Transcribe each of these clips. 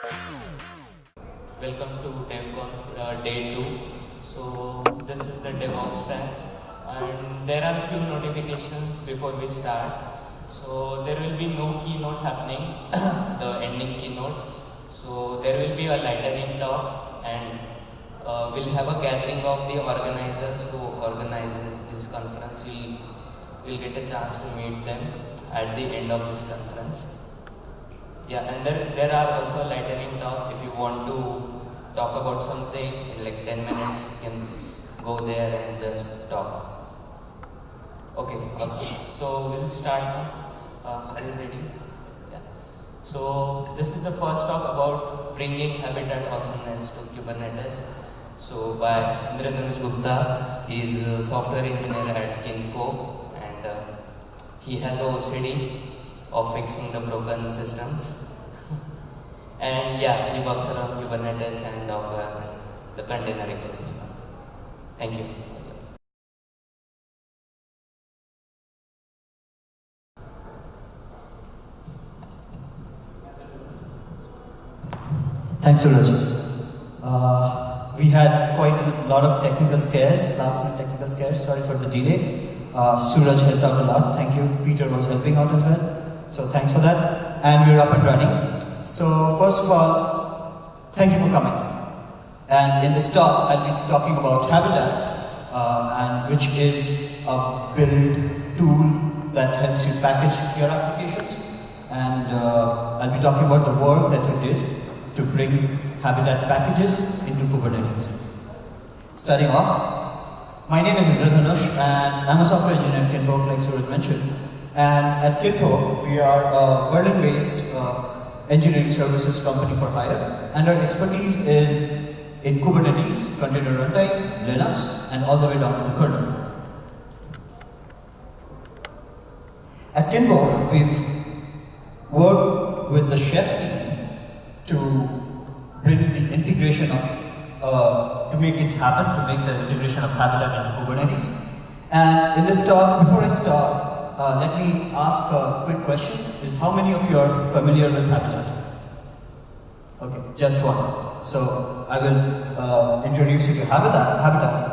Welcome to DevConf Day 2. So this is the DevOps track, and there are few notifications before we start. So there will be no keynote happening, the ending keynote. So there will be a lightning talk, and we'll have a gathering of the organizers who organizes this conference. We'll get a chance to meet them at the end of this conference. Yeah, and there are also lightning talk. If you want to talk about something in like 10 minutes, you can go there and just talk. Okay, awesome. So we'll start now. Are you ready? Yeah. So this is the first talk about bringing habitat awesomeness to Kubernetes. So by Indradhanush Gupta. He is a software engineer at Kinfo, and he has a OCD of fixing the broken systems. And yeah, he works around Kubernetes and Docker and the container ecosystem. Thank you. Thanks, Suraj. We had quite a lot of technical scares, last-minute technical scares. Sorry for the delay. Suraj helped out a lot. Thank you. Peter was helping out as well. So thanks for that. And we're up and running. So first of all, thank you for coming. And in this talk, I'll be talking about Habitat, and which is a build tool that helps you package your applications. And I'll be talking about the work that we did to bring Habitat packages into Kubernetes. Starting off, my name is Indradhanush, and I'm a software engineer at Kinfo, like Suraj mentioned. And at Kinfo, we are a Berlin-based engineering services company for hire, and our expertise is in Kubernetes, container runtime, Linux, and all the way down to the kernel. At Kinfo, we've worked with the Chef team to bring the integration of, to make it happen, to make the integration of Habitat into Kubernetes. And in this talk, before I start, let me ask a quick question, is how many of you are familiar with Habitat? Okay, just one. So I will introduce you to Habitat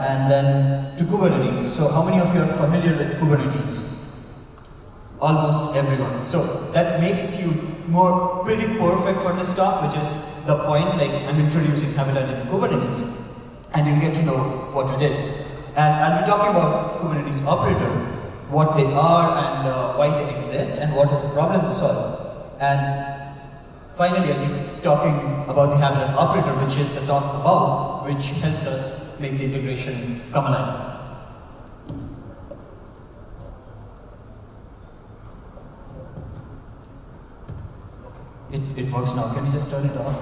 and then to Kubernetes. So how many of you are familiar with Kubernetes? Almost everyone. So that makes you pretty perfect for this talk, which is the point, like I'm introducing Habitat into Kubernetes, and you'll get to know what we did. And I'll be talking about Kubernetes operator, what they are and why they exist, and what is the problem to solve. And finally, I'll be talking about the Habitat operator, which is the talk above, which helps us make the integration come alive. It works now. Can you just turn it off?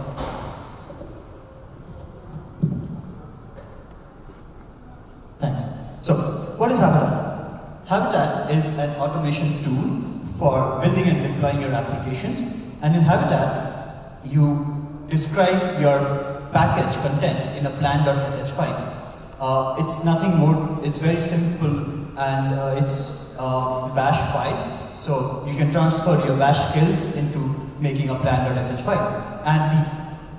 Thanks. So, what is Habitat? Habitat is an automation tool for building and deploying your applications. And in Habitat, you describe your package contents in a plan.sh file. It's nothing more, it's very simple, and it's a bash file. So you can transfer your bash skills into making a plan.sh file. And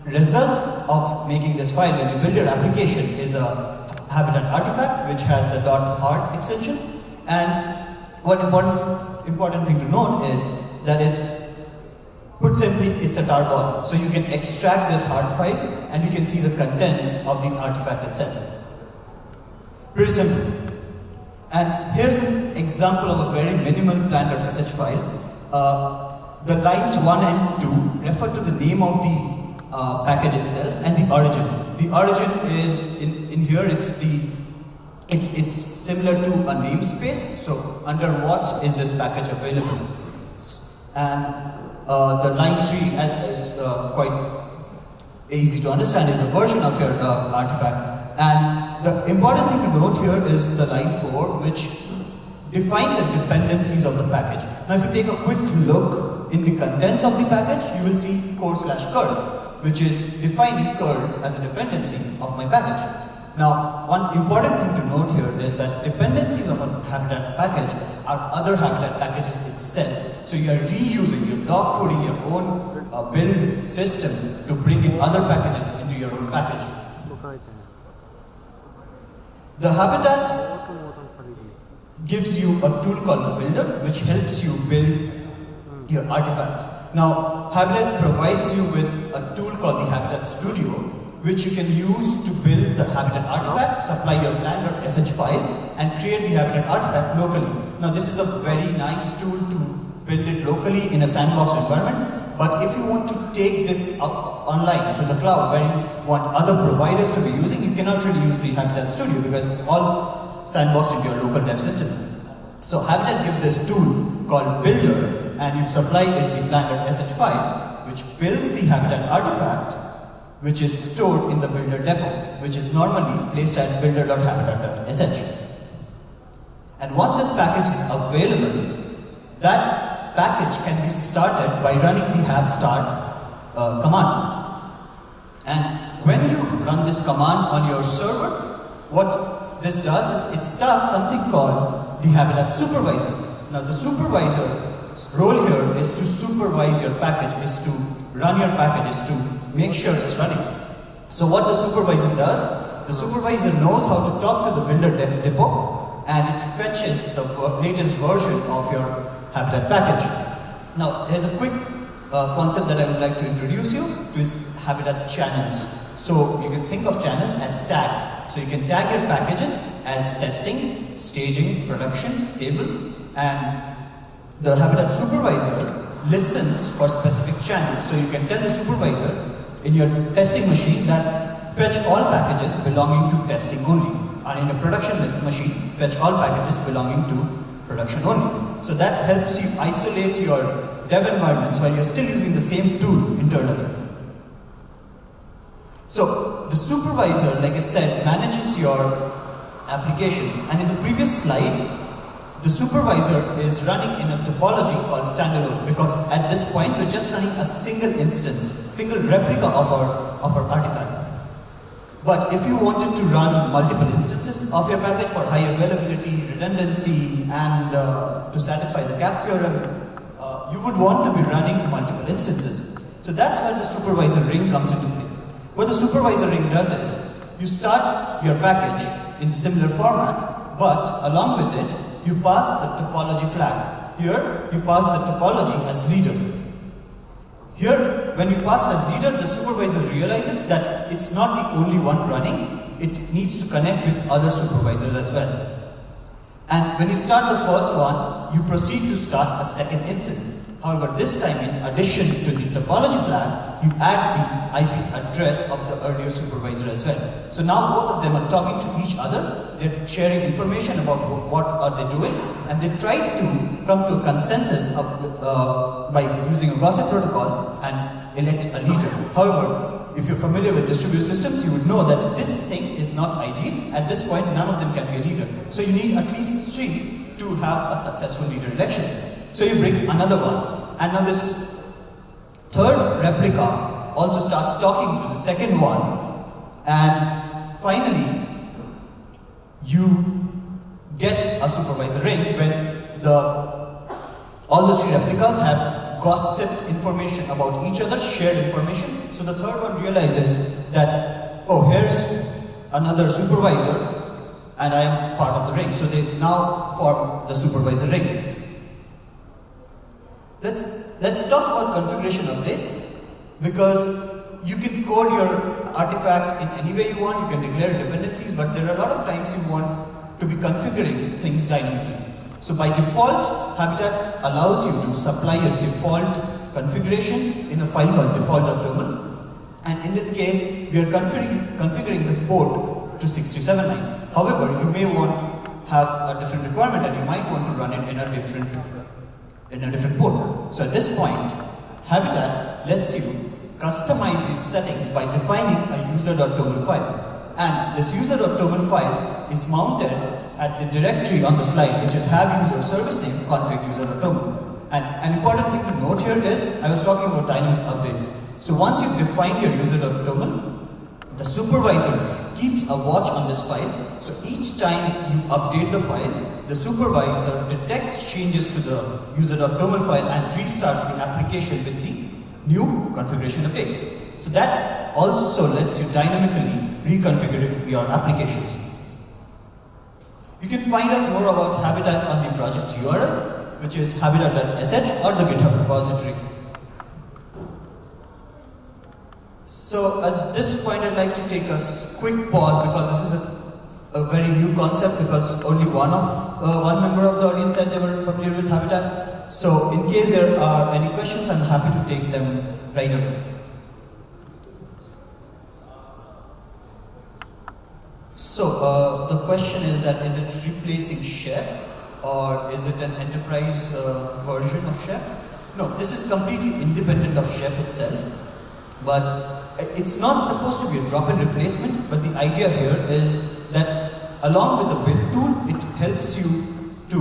the result of making this file when you build your application is a Habitat artifact which has the .heart extension. And one important thing to note is that put simply, it's a tarball. So you can extract this heart file and you can see the contents of the artifact itself. Pretty simple. And here's an example of a very minimal plan.sh file. The lines 1 and 2 refer to the name of the package itself and the origin. The origin is in here. It's similar to a namespace. So under what is this package available? And the line 3 is quite easy to understand. Is a version of your artifact. And the important thing to note here is the line 4, which defines the dependencies of the package. Now, if you take a quick look in the contents of the package, you will see core/curl, which is defining curl as a dependency of my package. Now, one important thing to note here is that dependencies of a Habitat package are other Habitat packages itself. So you are reusing, you're dog fooding your own build system to bring in other packages into your own package. The habitat gives you a tool called the builder, which helps you build your artifacts. Now, Habitat provides you with a tool called the Habitat Studio, which you can use to build the Habitat artifact, supply your plan.sh file, and create the Habitat artifact locally. Now, this is a very nice tool to build it locally in a sandbox environment. But if you want to take this up online to the cloud, where you want other providers to be using, you cannot really use the Habitat Studio because it's all sandboxed into your local dev system. So Habitat gives this tool called Builder, and you supply it the plan.sh file, which builds the Habitat artifact, which is stored in the Builder depot, which is normally placed at builder.habitat.sh. And once this package is available, that package can be started by running the have-start command. And when you run this command on your server, what this does is it starts something called the Habitat Supervisor. Now the supervisor's role here is to supervise your package, is to run your package, is to make sure it's running. So what the supervisor does, the supervisor knows how to talk to the Builder depot, and it fetches the latest version of your Habitat package. Now, there's a quick concept that I would like to introduce you to is Habitat channels. So you can think of channels as tags. So you can tag your packages as testing, staging, production, stable, and the Habitat supervisor listens for specific channels. So you can tell the supervisor in your testing machine that fetch all packages belonging to testing only, and in a production machine, fetch all packages belonging to production only. So that helps you isolate your dev environments while you're still using the same tool internally. So the supervisor, like I said, manages your applications, and in the previous slide, the supervisor is running in a topology called standalone, because at this point we're just running a single instance, single replica of our artifact. But if you wanted to run multiple instances of your package for high availability, redundancy, and to satisfy the gap theorem, you would want to be running multiple instances. So that's where the supervisor ring comes into play. What the supervisor ring does is, you start your package in similar format, but along with it, you pass the topology flag. Here, you pass the topology as leader. Here, when you pass as leader, the supervisor realizes that it's not the only one running, it needs to connect with other supervisors as well. And when you start the first one, you proceed to start a second instance. However, this time, in addition to the topology flag, you add the IP address of the earlier supervisor as well. So now both of them are talking to each other, they're sharing information about what are they doing, and they try to come to a consensus by using a gossip protocol and elect a leader. However, if you're familiar with distributed systems, you would know that this thing is not ideal. At this point, none of them can be a leader. So you need at least 3 to have a successful leader election. So you bring another one, and now this third replica also starts talking to the second one, and finally you get a supervisor ring when all the 3 replicas have gossiped information about each other, shared information. So the third one realizes that, oh, here's another supervisor and I am part of the ring. So they now form the supervisor ring. Let's talk about configuration updates, because you can code your artifact in any way you want, you can declare dependencies, but there are a lot of times you want to be configuring things dynamically. So by default, Habitat allows you to supply your default configurations in a file called default.toml, and in this case, we are configuring the port to 6379. However, you may want to have a different requirement and you might want to run it in a different port. So at this point, Habitat lets you customize these settings by defining a user.toml file. And this user.toml file is mounted at the directory on the slide, which is have user service name config user.toml. And an important thing to note here is, I was talking about dynamic updates. So once you've defined your user.toml, the supervisor keeps a watch on this file. So each time you update the file, the supervisor detects changes to the user.toml file and restarts the application with the new configuration updates. So that also lets you dynamically reconfigure your applications. You can find out more about Habitat on the project URL, which is habitat.sh or the GitHub repository. So at this point I'd like to take a quick pause because this is a very new concept, because only one member of the audience said they were familiar with Habitat. So in case there are any questions, I'm happy to take them right away. So the question is that, is it replacing Chef or is it an enterprise version of Chef? No, this is completely independent of Chef itself, but it's not supposed to be a drop-in replacement, but the idea here is that along with the build tool, it helps you to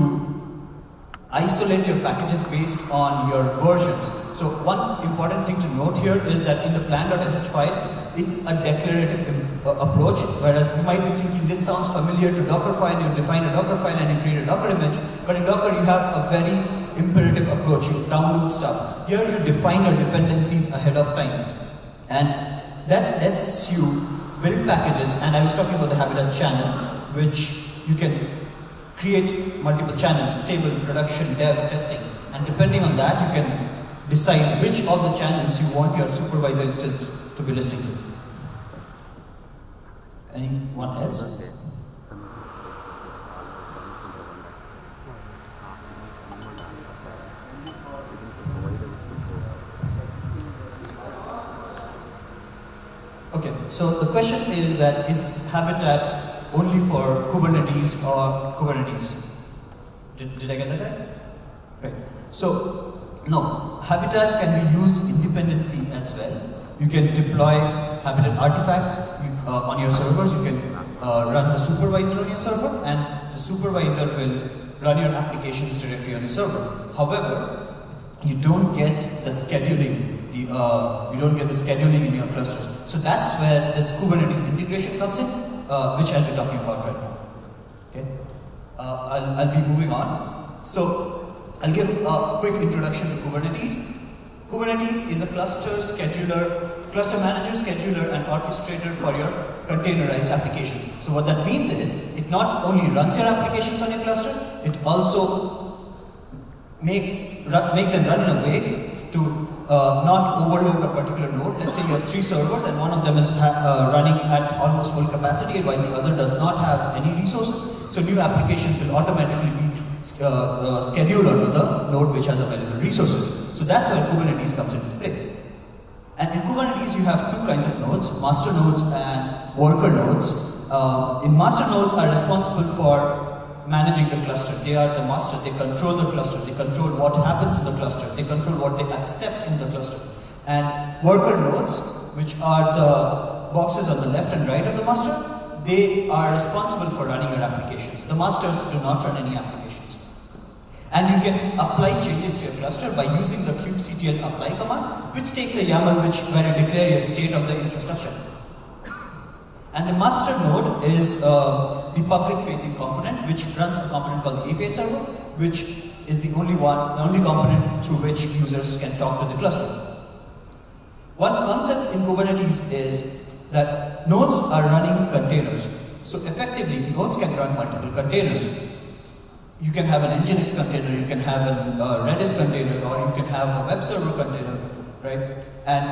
isolate your packages based on your versions. So one important thing to note here is that in the plan.sh file, it's a declarative approach, whereas you might be thinking this sounds familiar to Dockerfile. You define a Docker file and you create a Docker image, but in Docker you have a very imperative approach. You download stuff. Here you define your dependencies ahead of time, and that lets you build packages. And I was talking about the Habitat channel, which you can create multiple channels: stable, production, dev, testing, and depending on that you can decide which of the channels you want your supervisor instance to be listening to. Anyone else? Okay, so the question is that, is Habitat only for Kubernetes or Kubernetes? Did I get that right? Right. So, no, Habitat can be used independently as well. You can deploy Habitat artifacts on your servers. You can run the supervisor on your server, and the supervisor will run your applications directly on your server. However, you don't get the scheduling. You don't get the scheduling in your clusters. So that's where this Kubernetes integration comes in, which I'll be talking about right now. Okay, I'll be moving on. So I'll give a quick introduction to Kubernetes. Kubernetes is a cluster manager, scheduler, and orchestrator for your containerized applications. So what that means is, it not only runs your applications on your cluster, it also makes them run in a way to not overload a particular node. Let's say you have 3 servers and one of them is running at almost full capacity while the other does not have any resources. So new applications will automatically be scheduled onto the node which has available resources. So that's where Kubernetes comes into play. And in Kubernetes you have 2 kinds of nodes: master nodes and worker nodes. In master nodes are responsible for managing the cluster. They are the master, they control the cluster, they control what happens in the cluster, they control what they accept in the cluster. And worker nodes, which are the boxes on the left and right of the master, they are responsible for running your applications. The masters do not run any applications. And you can apply changes to your cluster by using the kubectl apply command, which takes a YAML where you declare your state of the infrastructure. And the master node is the public-facing component, which runs a component called the API server, which is the only component through which users can talk to the cluster. One concept in Kubernetes is that nodes are running containers. So effectively, nodes can run multiple containers. You can have an Nginx container, you can have a Redis container, or you can have a web server container, right? And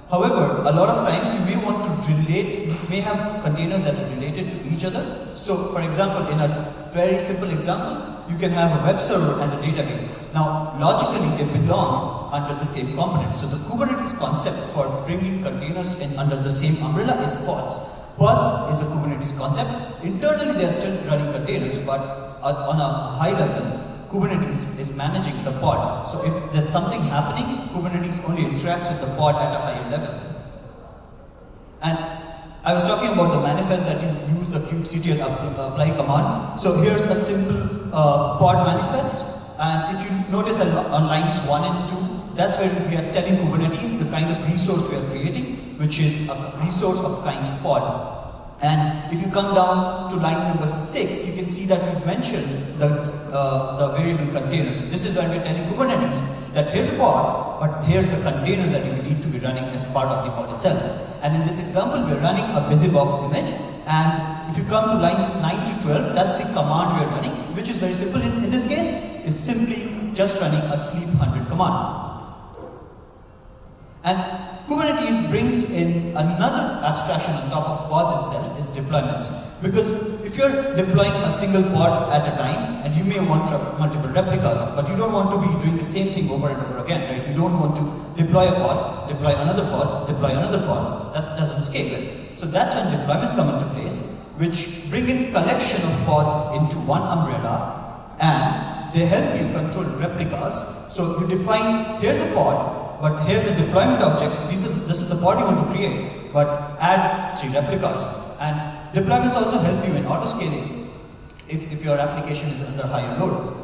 however, a lot of times you may want to you may have containers that are related to each other. So for example, in a very simple example, you can have a web server and a database. Now, logically, they belong under the same component. So the Kubernetes concept for bringing containers in under the same umbrella is pods. Pods is a Kubernetes concept. Internally, they are still running containers, but on a high level, Kubernetes is managing the pod. So if there's something happening, Kubernetes only interacts with the pod at a higher level. And I was talking about the manifest that you use the kubectl apply command. So here's a simple pod manifest. And if you notice on lines 1 and 2, that's where we are telling Kubernetes the kind of resource we are creating, which is a resource of kind pod. And if you come down to line number 6, you can see that we've mentioned the variable containers. This is when we're telling Kubernetes that here's a pod, but here's the containers that you need to be running as part of the pod itself. And in this example, we're running a busybox image. And if you come to lines 9 to 12, that's the command we're running, which is very simple in this case. It's simply just running a sleep 100 command. And Kubernetes brings in another abstraction on top of pods itself, is deployments. Because if you're deploying a single pod at a time, and you may want multiple replicas, but you don't want to be doing the same thing over and over again, right? You don't want to deploy a pod, deploy another pod, deploy another pod. That doesn't scale, right? So that's when deployments come into place, which bring in collection of pods into one umbrella, and they help you control replicas. So you define, here's a pod, but here's the deployment object. This is the pod you want to create, but add 3 replicas. And deployments also help you in auto-scaling if your application is under higher load.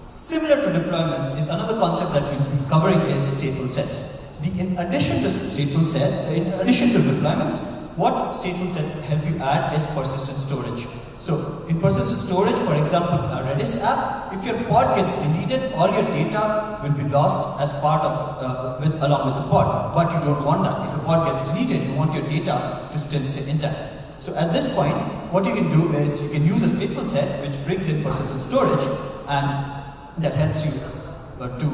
Similar to deployments is another concept that we'll be covering is stateful sets. In addition to deployments, what stateful sets help you add is persistent storage. So in persistent storage, for example, a Redis app, if your pod gets deleted, all your data will be lost as part of, along with the pod. But you don't want that. If a pod gets deleted, you want your data to still stay intact. So at this point, what you can do is you can use a stateful set which brings in persistent storage, and that helps you to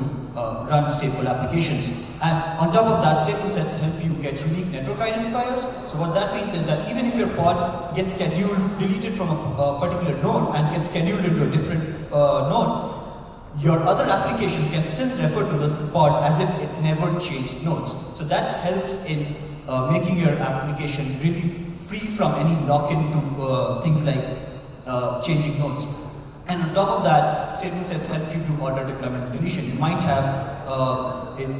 run stateful applications. And on top of that, stateful sets help you get unique network identifiers. So what that means is that even if your pod gets deleted from a particular node and gets scheduled into a different node, your other applications can still refer to the pod as if it never changed nodes. So that helps in making your application really free from any lock-in to things like changing nodes. And on top of that, stateful sets help you do order deployment and deletion. You might have,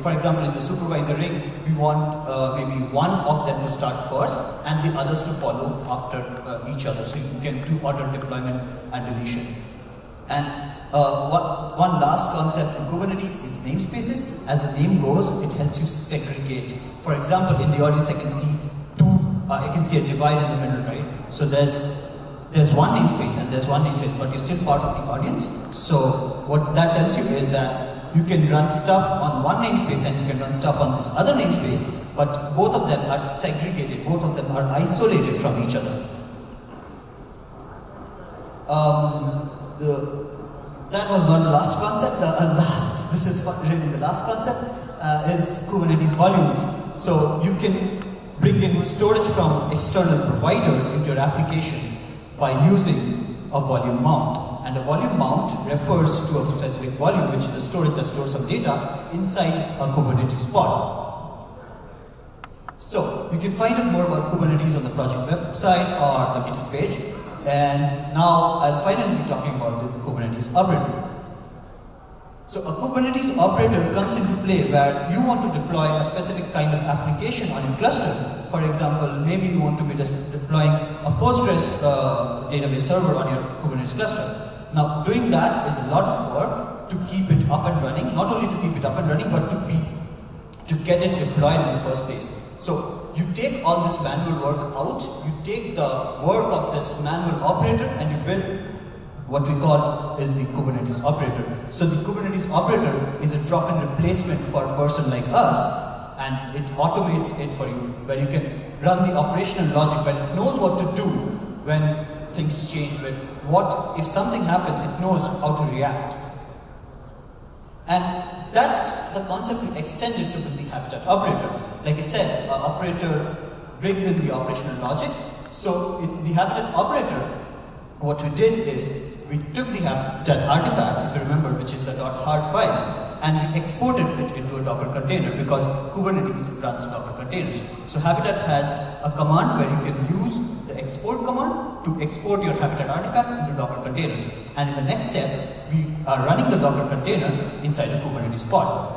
for example, in the supervisor ring, we want maybe one of them to start first and the others to follow after each other. So you can do order deployment and deletion. And one last concept in Kubernetes is namespaces. As the name goes, it helps you segregate. For example, in the audience, I can see a divide in the middle, right? So there's one namespace and there's one namespace, but you're still part of the audience. So what that tells you is that you can run stuff on one namespace and you can run stuff on this other namespace, but both of them are segregated, both of them are isolated from each other. That was not the last concept. This is really the last concept, is Kubernetes volumes. So you can bring in storage from external providers into your application by using a volume mount. And a volume mount refers to a specific volume, which is a storage that stores some data inside a Kubernetes pod. So you can find out more about Kubernetes on the project website or the GitHub page. And now I'll finally be talking about the Kubernetes operator. So a Kubernetes operator comes into play where you want to deploy a specific kind of application on your cluster. For example, maybe you want to be deploying a Postgres database server on your Kubernetes cluster. Now, doing that is a lot of work to keep it up and running. Not only to keep it up and running, but to get it deployed in the first place. So you take all this manual work out. You take the work of this manual operator and you build what we call is the Kubernetes operator. So the Kubernetes operator is a drop-in replacement for a person like us, and it automates it for you, where you can run the operational logic, where it knows what to do when things change, if something happens, it knows how to react. And that's the concept we extended to the Habitat operator. Like I said, operator brings in the operational logic. So in the Habitat operator, what we did is we took the Habitat artifact, if you remember, which is the .hard file, and we exported it into a Docker container because Kubernetes runs Docker containers. So Habitat has a command where you can use the export command to export your Habitat artifacts into Docker containers. And in the next step, we are running the Docker container inside the Kubernetes pod.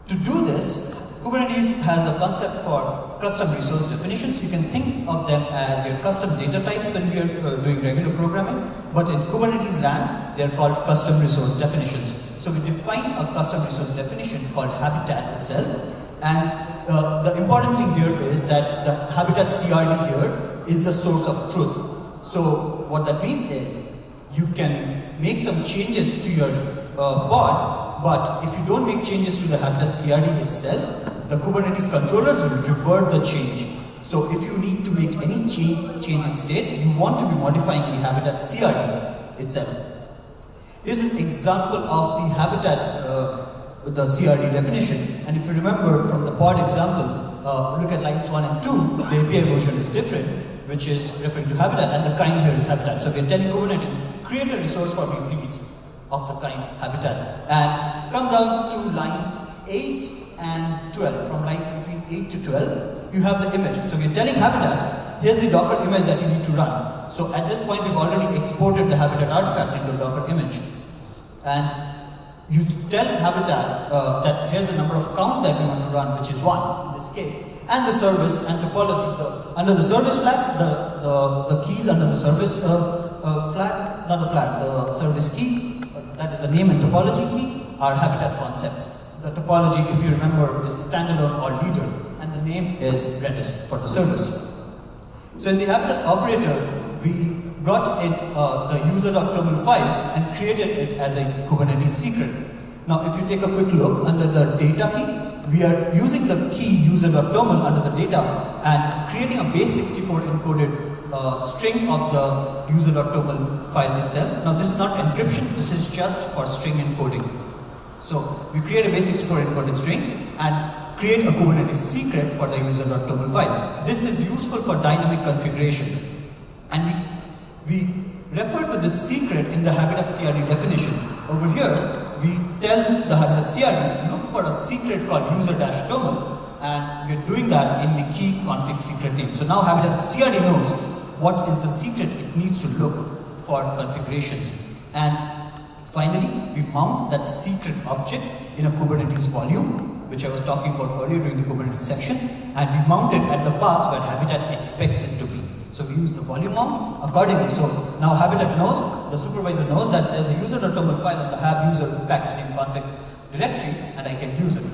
To do this, Kubernetes has a concept for custom resource definitions. You can think of them as your custom data types when we are doing regular programming, but in Kubernetes land, they're called custom resource definitions. So we define a custom resource definition called Habitat itself, and the important thing here is that the habitat CRD here is the source of truth. So what that means is you can make some changes to your pod, but if you don't make changes to the habitat CRD itself, the Kubernetes controllers will revert the change. So if you need to make any change in state, you want to be modifying the habitat CRD itself. Here's an example of the habitat, the CRD definition. And if you remember from the pod example, look at lines 1 and 2, the API version is different, which is referring to habitat, and the kind here is habitat. So we're telling Kubernetes, create a resource for me, please, of the kind habitat. And come down to lines 8 and 12. From lines between 8 to 12, you have the image. So we're telling habitat, here's the Docker image that you need to run. So at this point, we've already exported the habitat artifact into a Docker image. And you tell habitat that here's the number of count that we want to run, which is 1 in this case. And the service and topology. Under the service flag, the keys under the service flag, not the flag, the service key, that is the name and topology key, are habitat concepts. The topology, if you remember, is standalone or leader, and the name is Redis for the service. So in the habitat operator, we brought in the user.toml file and created it as a Kubernetes secret. Now, if you take a quick look under the data key, we are using the key user.toml under the data and creating a base64 encoded string of the user.toml file itself. Now, this is not encryption, this is just for string encoding. So, we create a base64 encoded string and create a Kubernetes secret for the user.toml file. This is useful for dynamic configuration. And we refer to this secret in the habitat CRD definition. Over here, we tell the habitat CRD, look for a secret called user-toml, and we're doing that in the key config secret name. So now habitat CRD knows what is the secret it needs to look for configurations. And finally, we mount that secret object in a Kubernetes volume, which I was talking about earlier during the Kubernetes section, and we mount it at the path where habitat expects it to be. So we use the volume mount accordingly. So now habitat knows, the supervisor knows that there's a user.toml file in the have user package name config directory, and I can use it.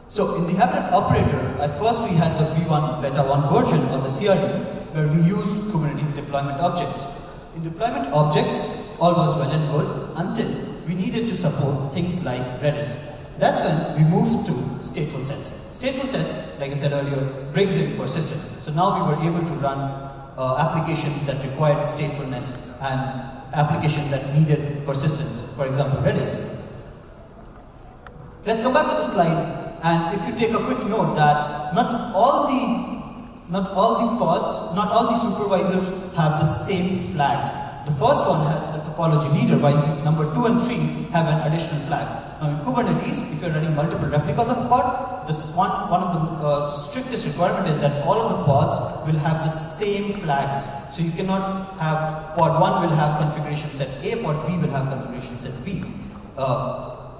So in the habitat operator, at first we had the v1 beta 1 version of the CRD, where we used Kubernetes deployment objects. In deployment objects, all was well and good until we needed to support things like Redis. That's when we moved to stateful sets. Stateful sets, like I said earlier, brings in persistence. So now we were able to run applications that required statefulness and applications that needed persistence. For example, Redis. Let's come back to the slide, and if you take a quick note that not all the pods, not all the supervisors have the same flags. The first one has the topology leader, while the number 2 and 3 have an additional flag. Now in Kubernetes, if you're running multiple replicas of a pod, this one of the strictest requirement is that all of the pods will have the same flags. So you cannot have pod 1 will have configuration set A, pod B will have configuration set B.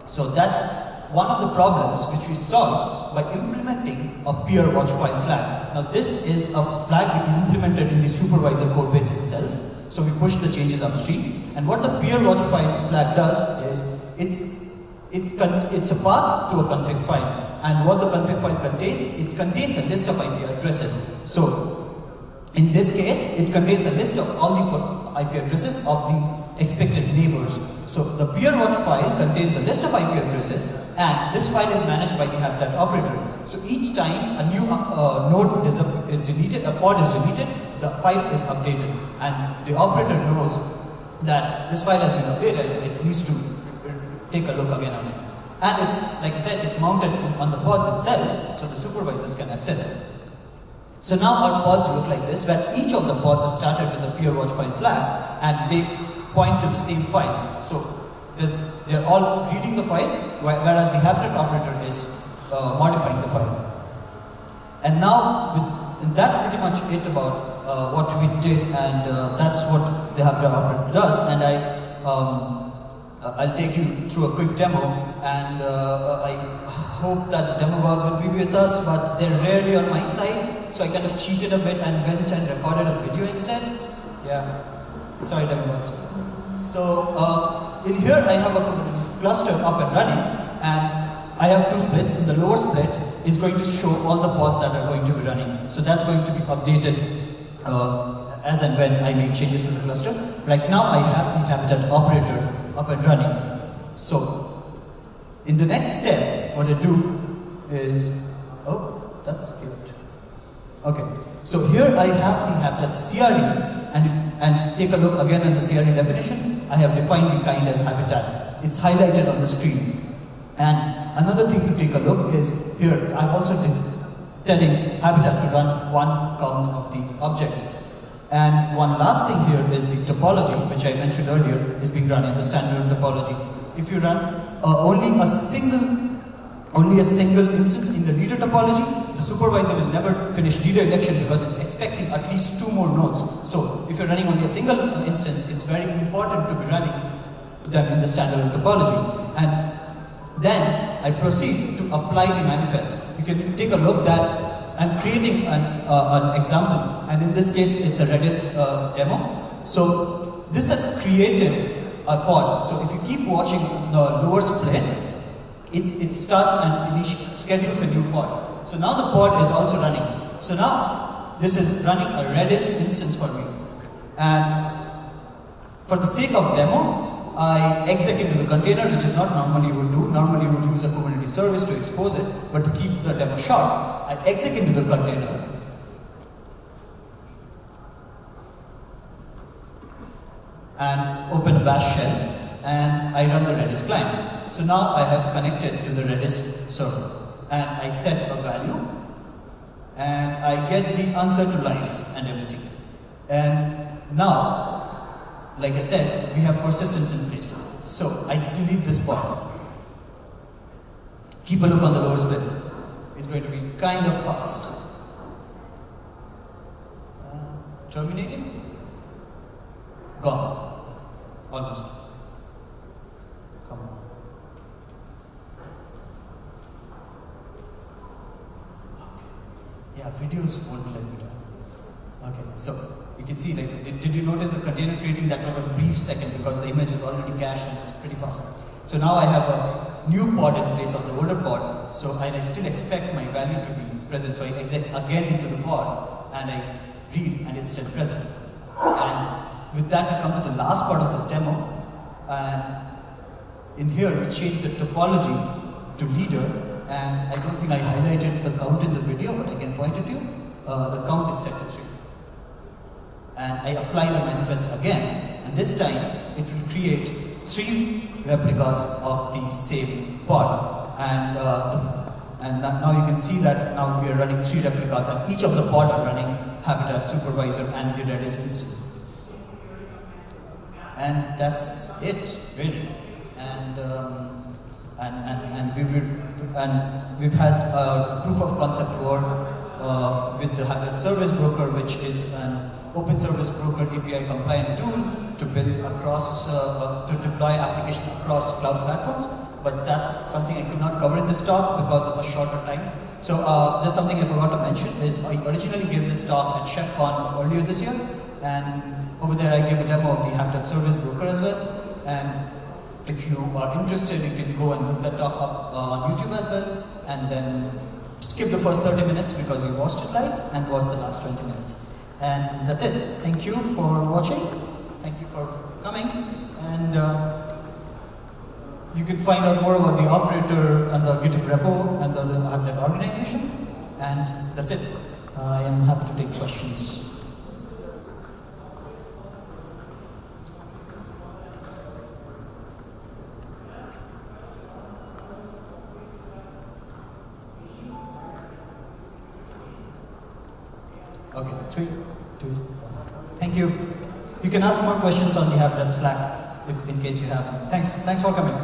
So that's one of the problems which we solved by implementing a peer watch file flag. Now this is a flag we implemented in the supervisor codebase itself. So we push the changes upstream, and what the peer watch file flag does is it's a path to a config file, and what the config file contains, it contains a list of IP addresses. So in this case, it contains a list of all the IP addresses of the expected neighbors. So the peer watch file contains the list of IP addresses, and this file is managed by the habitat operator. So each time a new node is deleted, a pod is deleted, the file is updated, and the operator knows that this file has been updated and it needs to take a look again on it. And it's, like I said, it's mounted on the pods itself, so the supervisors can access it. So now our pods look like this, where each of the pods is started with a peer watch file flag, and they point to the same file. So they're all reading the file, whereas the habitat operator is modifying the file. And now, that's pretty much it about what we did, and that's what the habitat operator does. And I'll take you through a quick demo, and I hope that the demo gods will be with us, but they're rarely on my side, so I kind of cheated a bit and went and recorded a video instead. Yeah, sorry demo gods. So in here I have a Kubernetes cluster up and running, and I have two splits. In the lower split, is going to show all the pods that are going to be running. So that's going to be updated as and when I make changes to the cluster. Right now I have the Habitat operator up and running. So in the next step, what I do is, oh, that's good. Okay, so here I have the Habitat CRE, and take a look again at the CRE definition. I have defined the kind as Habitat. It's highlighted on the screen. And another thing to take a look is here, I'm also telling Habitat to run one count of the object. And one last thing here is the topology, which I mentioned earlier, is being run in the standard topology. If you run only a single instance in the leader topology, the supervisor will never finish leader election because it's expecting at least 2 more nodes. So if you're running only a single instance, it's very important to be running them in the standard topology. And then I proceed to apply the manifest. You can take a look that I'm creating an example, and in this case it's a Redis demo. So this has created a pod. So if you keep watching the lower split, it starts and schedules a new pod. So now the pod is also running. So now this is running a Redis instance for me. And for the sake of demo, I exec into the container, which is not normally would do. Normally you would use a Kubernetes service to expose it, but to keep the demo short, I exec into the container. And open a bash shell, and I run the Redis client. So now I have connected to the Redis server, and I set a value, and I get the answer to life and everything. And now, like I said, we have persistence in place. So I delete this pod. Keep a look on the lower split. It's going to be kind of fast. Terminating. Gone. Almost. Come on. Okay. Yeah, videos won't let me down. Okay, so you can see, like, did you notice the container creating? That was a brief second because the image is already cached and it's pretty fast. So now I have a new pod in place of the older pod. So I still expect my value to be present. So I exec again into the pod and I read and it's still present. And with that, we come to the last part of this demo, and in here we change the topology to leader, and I don't think I highlighted the count in the video, but I can point it to you. The count is set to 3. And I apply the manifest again, and this time it will create 3 replicas of the same pod. And now you can see that now we are running 3 replicas, and each of the pod are running Habitat, Supervisor, and the Redis instance. And that's it, really. And we've had a proof of concept work with the Habitat Service Broker, which is an open service broker API compliant tool to build across, to deploy applications across cloud platforms. But that's something I could not cover in this talk because of a shorter time. So there's something I forgot to mention is I originally gave this talk at DevConf earlier this year, and over there I gave a demo of the Habitat Service Broker as well. And if you are interested, you can go and look that talk up on YouTube as well, and then skip the first 30 minutes because you watched it live, and watch the last 20 minutes. And that's it. Thank you for watching. Thank you for coming. And you can find out more about the operator and the GitHub repo and the Habitat organization. And that's it. I am happy to take questions. Okay, 3, 2, 1. Thank you. You can ask more questions on the Habitat Slack if in case you have. Thanks for coming.